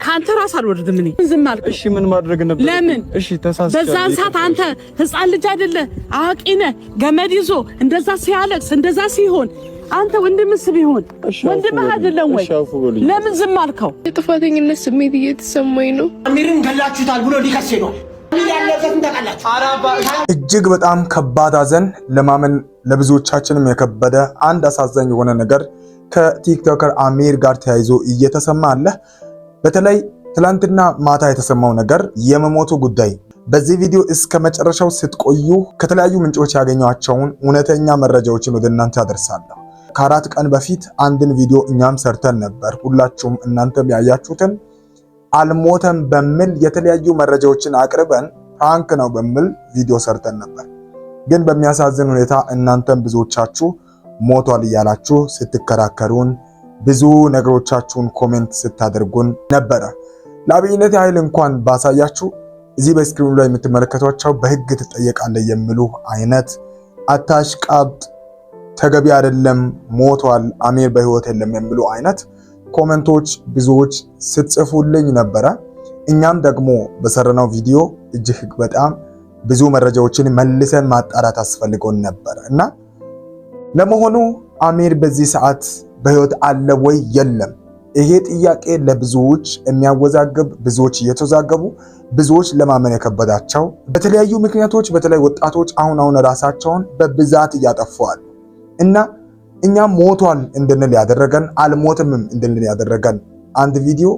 ካንተ ራስ አልወርድም እኔ ዝም አልኩ። እሺ ምን ማድረግ ነበር? ለምን? እሺ ተሳስቻለሁ። በዛን ሰዓት አንተ ህፃን ልጅ አይደለ አዋቂ ነህ። ገመድ ይዞ እንደዛ ሲያለቅስ እንደዛ ሲሆን አንተ ወንድምስ ቢሆን ወንድምህ አይደለም ወይ? ለምን ዝም አልከው? የጥፋተኝነት ስሜት እየተሰማኝ ነው። አሚርን ገላችሁታል ብሎ ሊከስ ነው። እጅግ በጣም ከባድ ሐዘን ለማመን ለብዙዎቻችንም የከበደ አንድ አሳዛኝ የሆነ ነገር ከቲክቶከር አሚር ጋር ተያይዞ እየተሰማ አለ። በተለይ ትላንትና ማታ የተሰማው ነገር የመሞቱ ጉዳይ። በዚህ ቪዲዮ እስከ መጨረሻው ስትቆዩ ከተለያዩ ምንጮች ያገኘኋቸውን እውነተኛ መረጃዎችን ወደ እናንተ አደርሳለሁ። ከአራት ቀን በፊት አንድን ቪዲዮ እኛም ሰርተን ነበር። ሁላችሁም እናንተም ያያችሁትን አልሞተም በሚል የተለያዩ መረጃዎችን አቅርበን ፕራንክ ነው በሚል ቪዲዮ ሰርተን ነበር። ግን በሚያሳዝን ሁኔታ እናንተም ብዙዎቻችሁ ሞቷል እያላችሁ ስትከራከሩን ብዙ ነገሮቻችሁን ኮሜንት ስታደርጉን ነበረ። ለአብይነት ያህል እንኳን ባሳያችሁ እዚህ በስክሪኑ ላይ የምትመለከቷቸው በህግ ትጠየቃለህ የሚሉ አይነት አታሽቃብጥ፣ ተገቢ አይደለም፣ ሞቷል፣ አሚር በህይወት የለም የሚሉ አይነት ኮሜንቶች ብዙዎች ስትጽፉልኝ ነበረ። እኛም ደግሞ በሰራነው ቪዲዮ እጅግ በጣም ብዙ መረጃዎችን መልሰን ማጣራት አስፈልጎን ነበር እና ለመሆኑ አሚር በዚህ ሰዓት በህይወት አለ ወይ የለም? ይሄ ጥያቄ ለብዙዎች የሚያወዛግብ፣ ብዙዎች እየተወዛገቡ፣ ብዙዎች ለማመን የከበዳቸው በተለያዩ ምክንያቶች በተለይ ወጣቶች አሁን ራሳቸውን በብዛት እያጠፉዋል እና እኛም ሞቷል እንድንል ያደረገን አልሞትምም እንድንል ያደረገን አንድ ቪዲዮ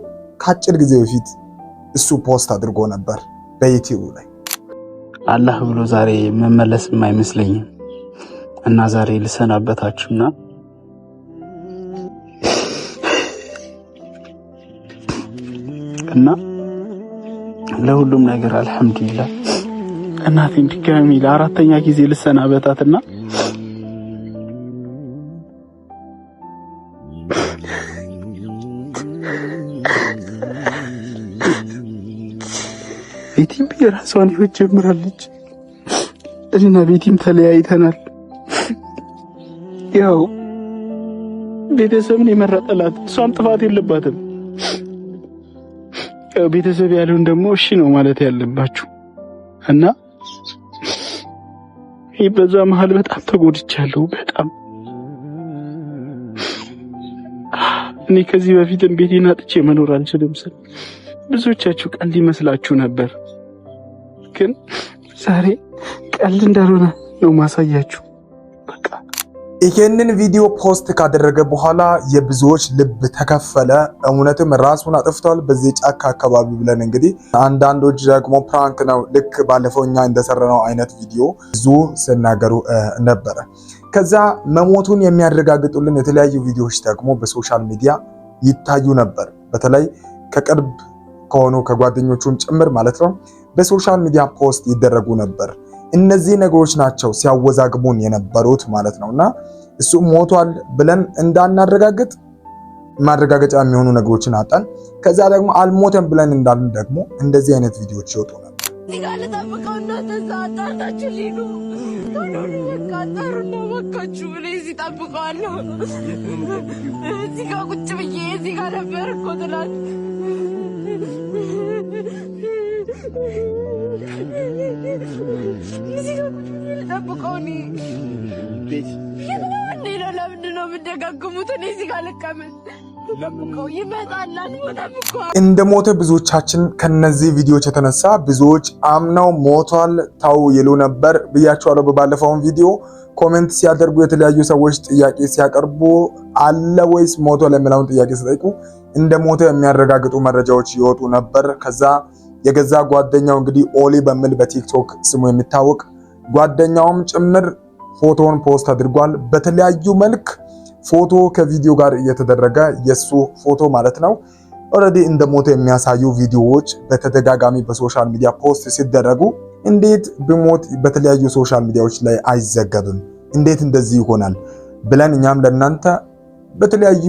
ከአጭር ጊዜ በፊት እሱ ፖስት አድርጎ ነበር በዩቲዩብ ላይ። አላህ ብሎ ዛሬ መመለስም አይመስለኝም እና ዛሬ ልሰናበታችሁና እና ለሁሉም ነገር አልሐምዱሊላህ እናቴን ድጋሚ ለአራተኛ ጊዜ ልሰናበታትና ቤቲም የራሷን ህይወት ጀምራለች። እኔና ቤቲም ተለያይተናል። ያው ቤተሰብን የመረጠላት እሷም ጥፋት የለባትም። ቤተሰብ ያለውን ደግሞ እሺ ነው ማለት ያለባችሁ እና ይሄ በዛ መሀል በጣም ተጎድቻለሁ። በጣም እኔ ከዚህ በፊትም ቤቴን አጥቼ መኖር አልችልም ስል ብዙዎቻችሁ ቀልድ ይመስላችሁ ነበር፣ ግን ዛሬ ቀልድ እንዳልሆነ ነው ማሳያችሁ። በቃ ይሄንን ቪዲዮ ፖስት ካደረገ በኋላ የብዙዎች ልብ ተከፈለ። እውነትም ራሱን አጥፍቷል በዚህ ጫካ አካባቢ ብለን እንግዲህ አንዳንዶች ደግሞ ፕራንክ ነው ልክ ባለፈው እኛ እንደሰራነው አይነት ቪዲዮ ብዙ ሲናገሩ ነበረ። ከዛ መሞቱን የሚያረጋግጡልን የተለያዩ ቪዲዮዎች ደግሞ በሶሻል ሚዲያ ይታዩ ነበር። በተለይ ከቅርብ ከሆኑ ከጓደኞቹም ጭምር ማለት ነው በሶሻል ሚዲያ ፖስት ይደረጉ ነበር። እነዚህ ነገሮች ናቸው ሲያወዛግቡን የነበሩት ማለት ነውና እሱ ሞቷል ብለን እንዳናረጋግጥ ማረጋገጫ የሚሆኑ ነገሮችን አጣን። ከዛ ደግሞ አልሞተም ብለን እንዳልን ደግሞ እንደዚህ አይነት ቪዲዮዎች ይወጡ ነበር። እንደሞተ ብዙዎቻችን ከነዚህ ቪዲዮዎች የተነሳ ብዙዎች አምነው ሞቷል ታው ይሉ ነበር ብያቸዋለሁ። በባለፈው ቪዲዮ ኮሜንት ሲያደርጉ የተለያዩ ሰዎች ጥያቄ ሲያቀርቡ አለ ወይስ ሞቶ ለሚለውን ጥያቄ ሲጠይቁ እንደሞተ የሚያረጋግጡ መረጃዎች ይወጡ ነበር። ከዛ የገዛ ጓደኛው እንግዲህ ኦሊ በሚል በቲክቶክ ስሙ የሚታወቅ ጓደኛውም ጭምር ፎቶውን ፖስት አድርጓል። በተለያዩ መልክ ፎቶ ከቪዲዮ ጋር እየተደረገ የሱ ፎቶ ማለት ነው ኦሬዲ እንደሞተ የሚያሳዩ ቪዲዮዎች በተደጋጋሚ በሶሻል ሚዲያ ፖስት ሲደረጉ እንዴት በሞት በተለያዩ ሶሻል ሚዲያዎች ላይ አይዘገብም? እንዴት እንደዚህ ይሆናል ብለን እኛም ለእናንተ በተለያዩ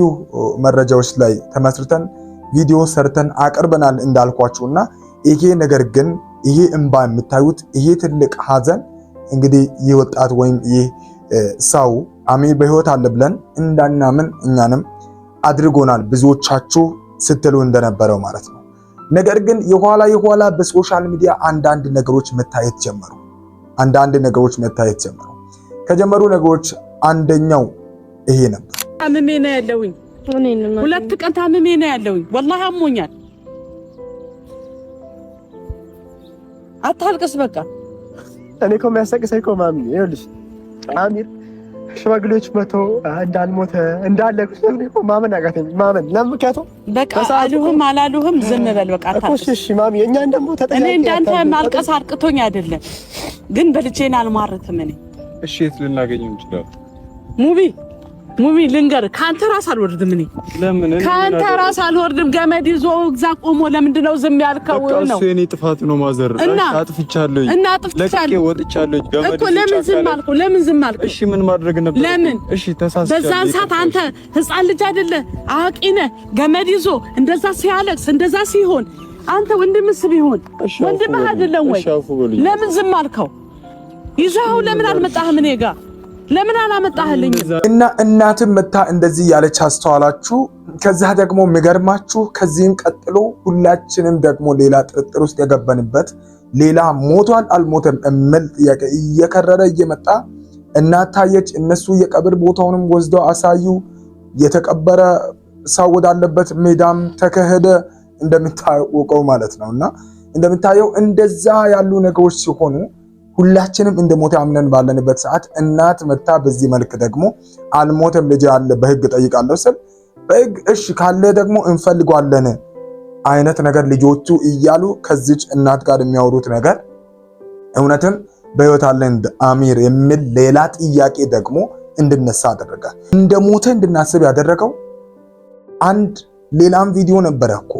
መረጃዎች ላይ ተመስርተን ቪዲዮ ሰርተን አቅርበናል እንዳልኳችሁና ይሄ ነገር ግን ይሄ እንባ የምታዩት ይሄ ትልቅ ሐዘን እንግዲህ ይህ ወጣት ወይም ይህ ሰው አሚር በህይወት አለ ብለን እንዳናምን እኛንም አድርጎናል። ብዙዎቻችሁ ስትሉ እንደነበረው ማለት ነው። ነገር ግን የኋላ በሶሻል ሚዲያ አንዳንድ ነገሮች መታየት ጀመሩ። ከጀመሩ ነገሮች አንደኛው ይሄ ነበር። ታምሜ ነው ያለውኝ። 2 ቀን ታምሜ ነው ያለውኝ። ወላሂ አሞኛል። አታልቅስ በቃ። እኔ እኮ የሚያስለቅሰኝ እኮ ማሚ ይኸውልሽ አሚር ሽማግሌዎች መቶ እንዳልሞተ እንዳለኩት እኮ ማመን አቃተኝ። ለምክንያቱም በቃ አላሉህም ዝም በል በቃ አታልቅስ። እሺ ማሚ እኛን ደግሞ ተጠያቂ እኔ እንዳንተ ማልቀስ አርቅቶኝ አይደለም ግን በልጄን አልማረትም። እኔ እሺ የት ልናገኘው እንችላለን? ሙቢ ልንገር፣ ካንተ ራስ አልወርድም። እኔ ለምን ካንተ ራስ አልወርድም። ገመድ ይዞ እዛ ቆሞ ለምንድነው ዝም ያልከው? ነው እሱ የኔ ጥፋት ነው ማዘር። አጥፍቻለሁ ወጥቻለሁ። ገመድ እኮ ለምን ዝም አልኩ? እሺ ምን ማድረግ ነበር? ለምን እሺ ተሳስቻለሁ። በዛን ሰዓት አንተ ህፃን ልጅ አይደለ አዋቂ ነህ። ገመድ ይዞ እንደዛ ሲያለቅስ እንደዛ ሲሆን አንተ ወንድምስ ቢሆን ወንድምህ አይደለም ወይ? ለምን ዝም አልከው? ይዘኸው ለምን አልመጣህም እኔ ጋር? ለምን አላመጣህልኝ? እና እናትም መታ እንደዚህ ያለች አስተዋላችሁ። ከዛ ደግሞ የሚገርማችሁ ከዚህም ቀጥሎ ሁላችንም ደግሞ ሌላ ጥርጥር ውስጥ የገባንበት ሌላ ሞቷል አልሞተም እምል ጥያቄ እየከረረ እየመጣ እናት ታየች። እነሱ የቀብር ቦታውንም ወስደው አሳዩ። የተቀበረ ሰው ወዳለበት ሜዳም ተከሄደ እንደምታውቀው ማለት ነውና እንደምታየው እንደዛ ያሉ ነገሮች ሲሆኑ ሁላችንም እንደሞተ አምነን ባለንበት ሰዓት እናት መታ በዚህ መልክ ደግሞ አልሞተም ልጅ አለ በህግ ጠይቃለሁ ስል በህግ እሺ ካለ ደግሞ እንፈልጋለን አይነት ነገር ልጆቹ እያሉ ከዚች እናት ጋር የሚያወሩት ነገር እውነትም በህይወት አለ አሚር የሚል ሌላ ጥያቄ ደግሞ እንድነሳ አደረገ። እንደሞተ እንድናስብ ያደረገው አንድ ሌላም ቪዲዮ ነበረ እኮ።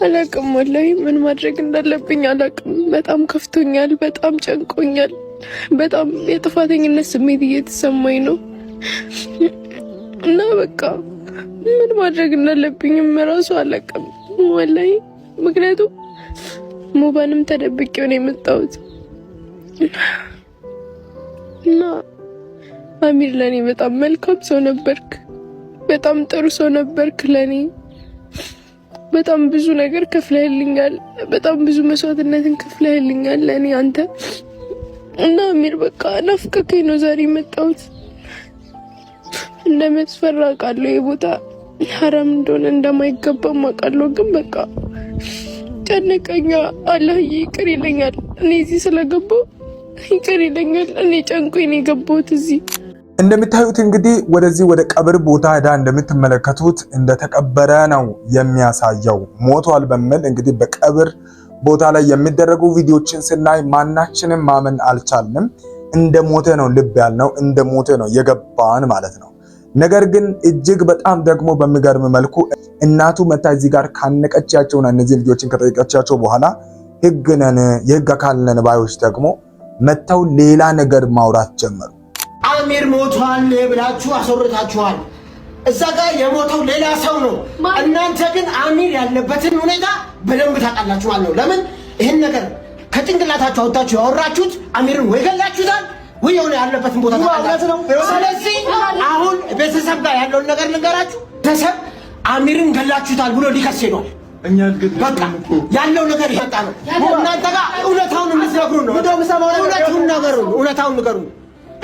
አላቅም ወላሂ ምን ማድረግ እንዳለብኝ አላቅም። በጣም ከፍቶኛል፣ በጣም ጨንቆኛል፣ በጣም የጥፋተኝነት ስሜት እየተሰማኝ ነው እና በቃ ምን ማድረግ እንዳለብኝም እራሱ አላቅም ወላሂ። ምክንያቱም ሙባንም ተደብቄው ነው የመጣሁት እና አሚር ለኔ በጣም መልካም ሰው ነበርክ፣ በጣም ጥሩ ሰው ነበርክ ለኔ። በጣም ብዙ ነገር ከፍለህልኛል፣ በጣም ብዙ መስዋዕትነትን ከፍለህልኛል ለኔ አንተ እና አሚር በቃ ናፍቀከኝ ነው ዛሬ የመጣሁት። እንደምትፈራ አውቃለሁ፣ የቦታ ሐራም እንደሆነ እንደማይገባም አውቃለሁ፣ ግን በቃ ጨነቀኛ። አላህ ይቅር ይለኛል፣ እኔ እዚህ ስለገባሁ ይቅር ይለኛል። እኔ ጨንቆኝ ነው የገባሁት እዚህ። እንደምታዩት እንግዲህ ወደዚህ ወደ ቀብር ቦታ ሄዳ እንደምትመለከቱት እንደተቀበረ ነው የሚያሳየው። ሞቷል በሚል እንግዲህ በቀብር ቦታ ላይ የሚደረጉ ቪዲዮችን ስናይ ማናችንም ማመን አልቻልንም። እንደሞተ ነው ልብ ያልነው፣ እንደሞተ ነው የገባን ማለት ነው። ነገር ግን እጅግ በጣም ደግሞ በሚገርም መልኩ እናቱ መታ እዚህ ጋር ካነቀቻቸውና እነዚህ ልጆችን ከጠየቀቻቸው በኋላ ህግ ነን የህግ አካል ነን ባዮች ደግሞ መተው ሌላ ነገር ማውራት ጀመሩ። አሚር ሞቷል ብላችሁ አስወርታችኋል። እዛ ጋር የሞተው ሌላ ሰው ነው። እናንተ ግን አሚር ያለበትን ሁኔታ በደንብ ታውቃላችሁ ማለት ነው። ለምን ይሄን ነገር ከጭንቅላታችሁ አውጣችሁ ያወራችሁት? አሚርን ወይ ገላችሁታል ወይ የሆነ ያለበትን ቦታ ታውቃላችሁ። ስለዚህ አሁን ቤተሰብ ጋር ያለውን ነገር ልንገራችሁ። ቤተሰብ አሚርን ገላችሁታል ብሎ ሊከስ ሄዷል። በቃ ያለው ነገር ይመጣ ነው። እናንተ ጋር እውነታውን እንድትነግሩን ነው። እውነታውን ንገሩን።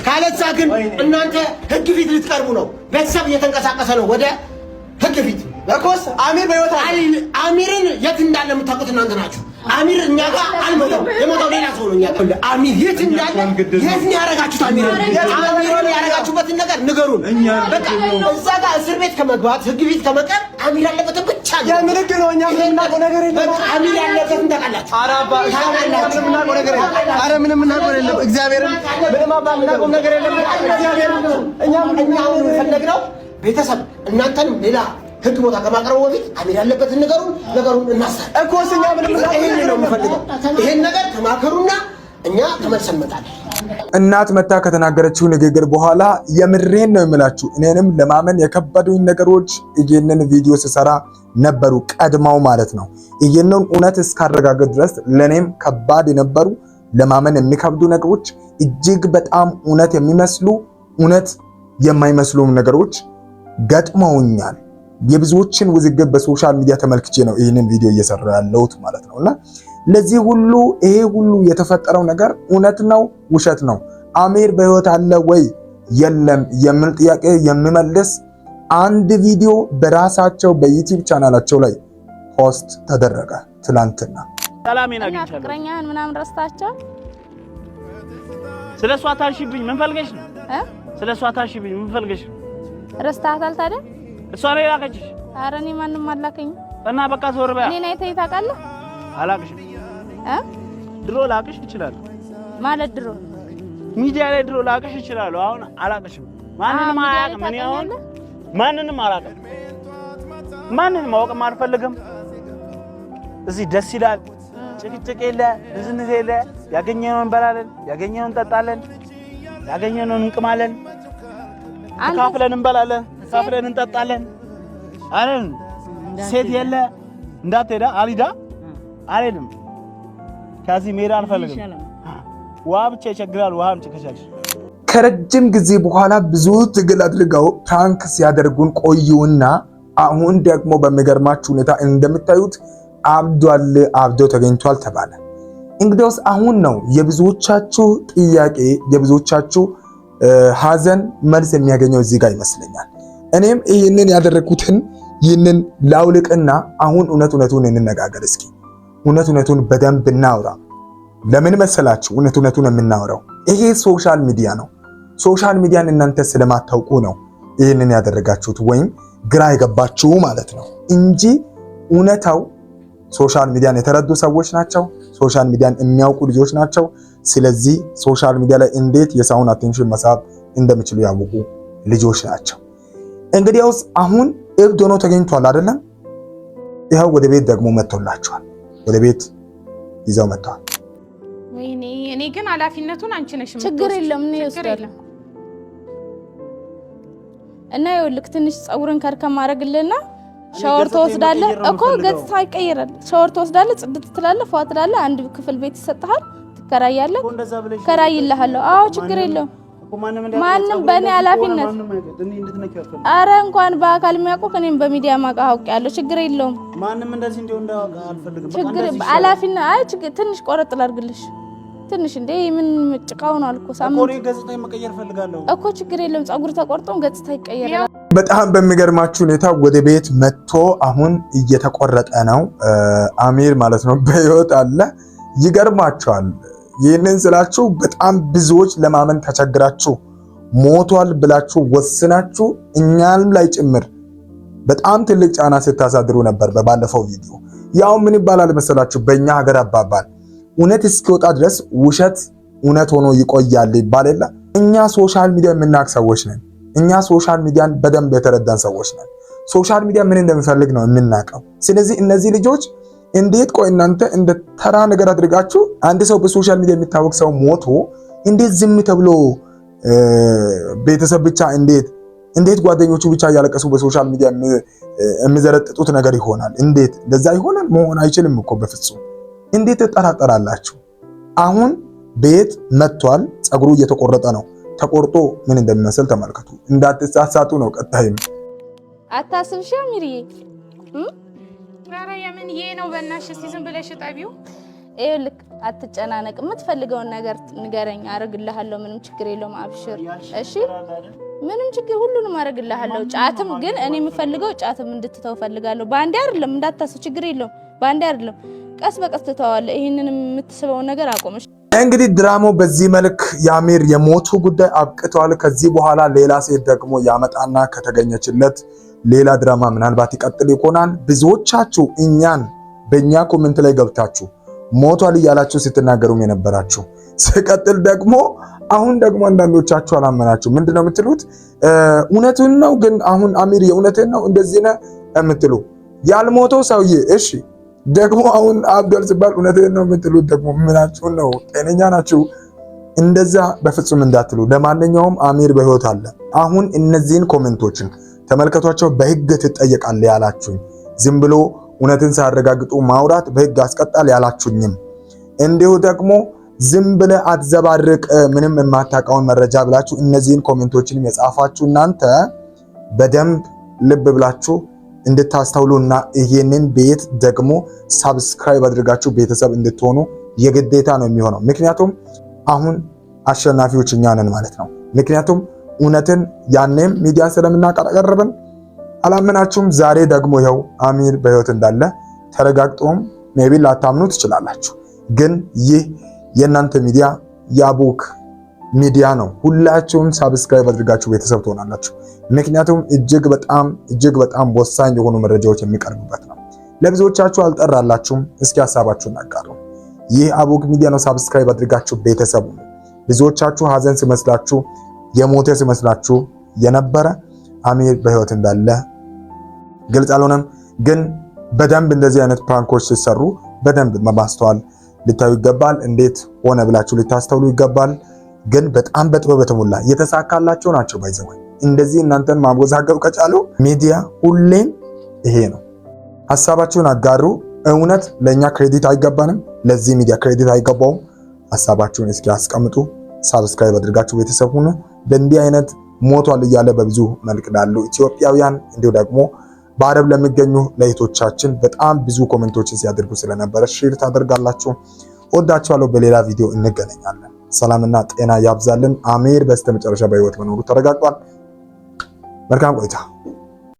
ካለዛ ግን እናንተ ህግ ፊት ልትቀርቡ ነው። ቤተሰብ እየተንቀሳቀሰ ነው ወደ ህግ ፊት። ለኮስ አሚር በህይወት አለ። አሚርን የት እንዳለ የምታውቁት እናንተ ናችሁ። አሚር እኛ ጋር አልሞተም፣ የሞተው ሌላ ሰው ነው። እኛ አሚር የት እንዳለ የት ነው ያረጋችሁት? አሚርን ያረጋችሁበትን ነገር ንገሩን። በቃ እዛ ጋር እስር ቤት ከመግባት ህግ ፊት ከመቀር አሚር ያለበትን ብቻ ነው የምንግ ነው። እኛ የምናውቀው ነገር የለም። አሚር ያለበትን ታውቃላችሁ? ኧረ ምንም የምናውቀው የለም። እግዚአብሔርን ምንም የምናውቀው ነገር የለም። እግዚአብሔርን እኛ የፈለግነው ቤተሰብ እናንተንም ሌላ ህግ ቦታ ከማቅረቡ በፊት አሚር ያለበትን ነገሩን እናሳል እኮ እኛ ምንም ይሄን ነው የምፈልገው። ይሄን ነገር ተማከሩና እኛ ተመልሰን እንመጣለን። እናት መታ ከተናገረችው ንግግር በኋላ የምሬን ነው የምላችሁ እኔንም ለማመን የከበዱኝ ነገሮች ይሄንን ቪዲዮ ስሰራ ነበሩ ቀድማው ማለት ነው። ይሄንን እውነት እስካረጋገጥ ድረስ ለኔም ከባድ የነበሩ ለማመን የሚከብዱ ነገሮች እጅግ በጣም እውነት የሚመስሉ እውነት የማይመስሉ ነገሮች ገጥመውኛል። የብዙዎችን ውዝግብ በሶሻል ሚዲያ ተመልክቼ ነው ይህንን ቪዲዮ እየሰራ ያለሁት ማለት ነውና ለዚህ ሁሉ ይሄ ሁሉ የተፈጠረው ነገር እውነት ነው ውሸት ነው? አሚር በህይወት አለ ወይ የለም የሚል ጥያቄ የሚመልስ አንድ ቪዲዮ በራሳቸው በዩቲዩብ ቻናላቸው ላይ ፖስት ተደረገ ትላንትና። ሰላሜን አግኝቻለሁ። ፍቅረኛህን ምናምን ረስታቸው ስለሷ ታልሽብኝ ምን ፈልገሽ ነው? ስለሷ ታልሽብኝ ምን ፈልገሽ ነው? ረስታታል ታዲያ? እሷ ነው ያላከችሽ? ኧረ እኔ ማንንም አላከኝ እና በቃ ዞር በያ። እኔ ነኝ ታውቃለህ? አላቅሽም። ድሮ ላቅሽ ይችላል ማለት ድሮ ሚዲያ ላይ ድሮ ላቅሽ ይችላል። አሁን አላቅሽም። ማንንም አያውቅም። እኔ አሁን ማንንም አላውቅም። ማንንም ማወቅም አልፈልግም። እዚህ ደስ ይላል። ጭቅጭቅ የለ፣ ንዝንዝ የለ። ያገኘነውን እንበላለን፣ ያገኘነውን እንጠጣለን፣ ያገኘነውን እንቅማለን፣ ተካፍለን እንበላለን፣ ተካፍለን እንጠጣለን። አረን ሴት የለ እንዳትሄዳ አልሂዳ አልሄድም። ከዚህ መሄድ አልፈልግም። ውሃ ብቻ ይቸግራል። ውሃም ጭከሻሽ ከረጅም ጊዜ በኋላ ብዙ ትግል አድርገው ፕራንክ ሲያደርጉን ቆዩና አሁን ደግሞ በሚገርማችሁ ሁኔታ እንደምታዩት አብዶ ተገኝቷል ተባለ። እንግዲያውስ አሁን ነው የብዙዎቻችሁ ጥያቄ የብዙዎቻችሁ ሀዘን መልስ የሚያገኘው እዚህ ጋር ይመስለኛል። እኔም ይህንን ያደረኩትን ይህንን ላውልቅና አሁን እውነቱን እንነጋገር። እስኪ እውነቱን በደንብ እናውራ። ለምን መሰላችሁ እውነቱን የምናወራው? ይሄ ሶሻል ሚዲያ ነው። ሶሻል ሚዲያን እናንተ ስለማታውቁ ነው ይህንን ያደረጋችሁት ወይም ግራ የገባችሁ ማለት ነው እንጂ እውነታው ሶሻል ሚዲያን የተረዱ ሰዎች ናቸው። ሶሻል ሚዲያን የሚያውቁ ልጆች ናቸው። ስለዚህ ሶሻል ሚዲያ ላይ እንዴት የሰውን አቴንሽን መሳብ እንደሚችሉ ያወቁ ልጆች ናቸው። እንግዲያውስ አሁን እብድ ሆኖ ተገኝቷል አይደለም? ይኸው ወደ ቤት ደግሞ መጥቶላቸዋል። ወደ ቤት ይዘው መጥተዋል። ወይኔ እኔ ግን ኃላፊነቱን አንቺ ነሽ። ችግር የለም እኔ እወስዳለሁ። እና ይኸውልህ ትንሽ ፀጉርን ከርከም ማድረግልና ሻወር ትወስዳለህ እኮ ገጽታ ይቀየራል። ሻወር ትወስዳለህ፣ ጽድት ትላለህ፣ ፏ ትላለህ። አንድ ክፍል ቤት ይሰጥሃል፣ ትከራያለህ። ከራይልሃለሁ። አዎ ችግር የለውም። ማንም በእኔ ኃላፊነት አረ እንኳን በአካል የሚያውቁ እኔም በሚዲያ ማውቅ አውቃለሁ። ችግር የለውም። ማንም እንደዚህ እንደው እንዳውቅ አልፈልግም። ችግር ኃላፊነት አይ ችግር ትንሽ ቆረጥ ላድርግልሽ ትንሽ እንዴ ምን ጭቃው ነው አልኩ። ሳምንት ገጽታዬን መቀየር ፈልጋለሁ እኮ ችግር የለም። ፀጉር ተቆርጦም ገጽታ ይቀየራል። በጣም በሚገርማችሁ ሁኔታ ወደ ቤት መጥቶ አሁን እየተቆረጠ ነው አሚር ማለት ነው። በህይወት አለ። ይገርማችኋል። ይህንን ስላችሁ በጣም ብዙዎች ለማመን ተቸግራችሁ ሞቷል ብላችሁ ወስናችሁ እኛም ላይ ጭምር በጣም ትልቅ ጫና ስታሳድሩ ነበር በባለፈው ቪዲዮ። ያው ምን ይባላል መሰላችሁ በእኛ ሀገር አባባል እውነት እስኪወጣ ድረስ ውሸት እውነት ሆኖ ይቆያል ይባል የለ። እኛ ሶሻል ሚዲያ የምናውቅ ሰዎች ነን። እኛ ሶሻል ሚዲያን በደንብ የተረዳን ሰዎች ነን። ሶሻል ሚዲያ ምን እንደሚፈልግ ነው የምናውቀው። ስለዚህ እነዚህ ልጆች እንዴት ቆይ እናንተ እንደ ተራ ነገር አድርጋችሁ አንድ ሰው በሶሻል ሚዲያ የሚታወቅ ሰው ሞቶ እንዴት ዝም ተብሎ ቤተሰብ ብቻ እንዴት ጓደኞቹ ብቻ እያለቀሱ በሶሻል ሚዲያ የሚዘረጥጡት ነገር ይሆናል? እንዴት እንደዛ ይሆናል? መሆን አይችልም እኮ በፍጹም። እንዴት ተጠራጠራላችሁ? አሁን ቤት መጥቷል። ፀጉሩ እየተቆረጠ ነው። ተቆርጦ ምን እንደሚመስል ተመልከቱ። እንዳትሳሳቱ ነው። ቀጣይም አታስብሽ አሚርዬ። ራራ የምን ይሄ ነው በእናትሽ እስቲ ዝም ብለሽ ጣቢው። ይኸውልህ አትጨናነቅ። የምትፈልገውን ነገር ንገረኝ፣ አረግልሃለሁ። ምንም ችግር የለውም። አብሽር እሺ። ምንም ችግር ሁሉንም አረግልሃለሁ። ጫትም ግን እኔ የምፈልገው ጫትም እንድትተው ፈልጋለሁ። ባንዴ አይደለም እንዳታስብ። ችግር የለውም። ባንዴ አይደለም፣ ቀስ በቀስ ትተዋለህ። ይሄንን የምትስበውን ነገር አቆምሽ። እንግዲህ ድራማው በዚህ መልክ የአሚር የሞቱ ጉዳይ አብቅቷል። ከዚህ በኋላ ሌላ ሴት ደግሞ ያመጣና ከተገኘችለት ሌላ ድራማ ምናልባት ይቀጥል ይሆናል። ብዙዎቻችሁ እኛን በእኛ ኮሜንት ላይ ገብታችሁ ሞቷል እያላችሁ ስትናገሩም የነበራችሁ ሲቀጥል ደግሞ አሁን ደግሞ አንዳንዶቻችሁ አላመናችሁ። ምንድነው የምትሉት? እውነቱን ነው ግን አሁን አሚር የእውነቱን ነው እንደዚህ ነው የምትሉ ያልሞተው ሰውዬ እሺ ደግሞ አሁን አብዷል ሲባል እውነቱን ነው የምትሉት ደግሞ ምናችሁ ነው? ጤነኛ ናችሁ? እንደዛ በፍጹም እንዳትሉ። ለማንኛውም አሚር በህይወት አለ። አሁን እነዚህን ኮሜንቶችን ተመልከቷቸው። በህግ ትጠየቃለህ ያላችሁኝ ዝም ብሎ እውነትን ሳያረጋግጡ ማውራት በህግ አስቀጣል ያላችሁኝም እንዲሁ ደግሞ ዝም ብለህ አትዘባርቅ ምንም የማታውቀውን መረጃ ብላችሁ እነዚህን ኮሜንቶችን የጻፋችሁ እናንተ በደንብ ልብ ብላችሁ እንድታስተውሉና ይሄንን ቤት ደግሞ ሰብስክራይብ አድርጋችሁ ቤተሰብ እንድትሆኑ የግዴታ ነው የሚሆነው። ምክንያቱም አሁን አሸናፊዎች እኛ ነን ማለት ነው። ምክንያቱም እውነትን ያኔም ሚዲያ ስለምናቀርብን አላመናችሁም። ዛሬ ደግሞ ይኸው አሚር በህይወት እንዳለ ተረጋግጦም ሜቢ ላታምኑ ትችላላችሁ። ግን ይህ የእናንተ ሚዲያ የአቦክ ሚዲያ ነው። ሁላችሁም ሰብስክራይብ አድርጋችሁ ቤተሰብ ትሆናላችሁ። ምክንያቱም እጅግ በጣም ወሳኝ የሆኑ መረጃዎች የሚቀርቡበት ነው። ለብዙዎቻችሁ አልጠራላችሁም። እስኪ ሐሳባችሁን አጋሩ። ይህ አቦክ ሚዲያ ነው። ሰብስክራይብ አድርጋችሁ ቤተሰብ ሁኑ። ብዙዎቻችሁ ሀዘን ሲመስላችሁ የሞተ ሲመስላችሁ የነበረ አሚር በህይወት እንዳለ ግልጽ አልሆነም። ግን በደንብ እንደዚህ አይነት ፕራንኮች ሲሰሩ በደንብ ማስተዋል ልታዩ ይገባል። እንዴት ሆነ ብላችሁ ልታስተውሉ ይገባል። ግን በጣም በጥበብ የተሞላ የተሳካላቸው ናቸው። ባይዘው እንደዚህ እናንተን ማወዛገብ ከቻሉ ሚዲያ ሁሌም ይሄ ነው። ሐሳባችሁን አጋሩ። እውነት ለኛ ክሬዲት አይገባንም፣ ለዚህ ሚዲያ ክሬዲት አይገባውም። ሐሳባችሁን እስኪ አስቀምጡ። ሰብስክራይብ አድርጋችሁ ቤተሰብ ሁኑ። በእንዲህ አይነት ሞቷል እያለ በብዙ መልክ ላሉ ኢትዮጵያውያን እንዲሁ ደግሞ በአረብ ለሚገኙ ለእህቶቻችን በጣም ብዙ ኮሜንቶችን ሲያደርጉ ስለነበረ ሼር ታደርጋላችሁ። ወዳችኋለሁ። በሌላ ቪዲዮ እንገናኛለን። ሰላምና ጤና ያብዛልን። አሚር በስተመጨረሻ በህይወት መኖሩ ተረጋግጧል። መልካም ቆይታ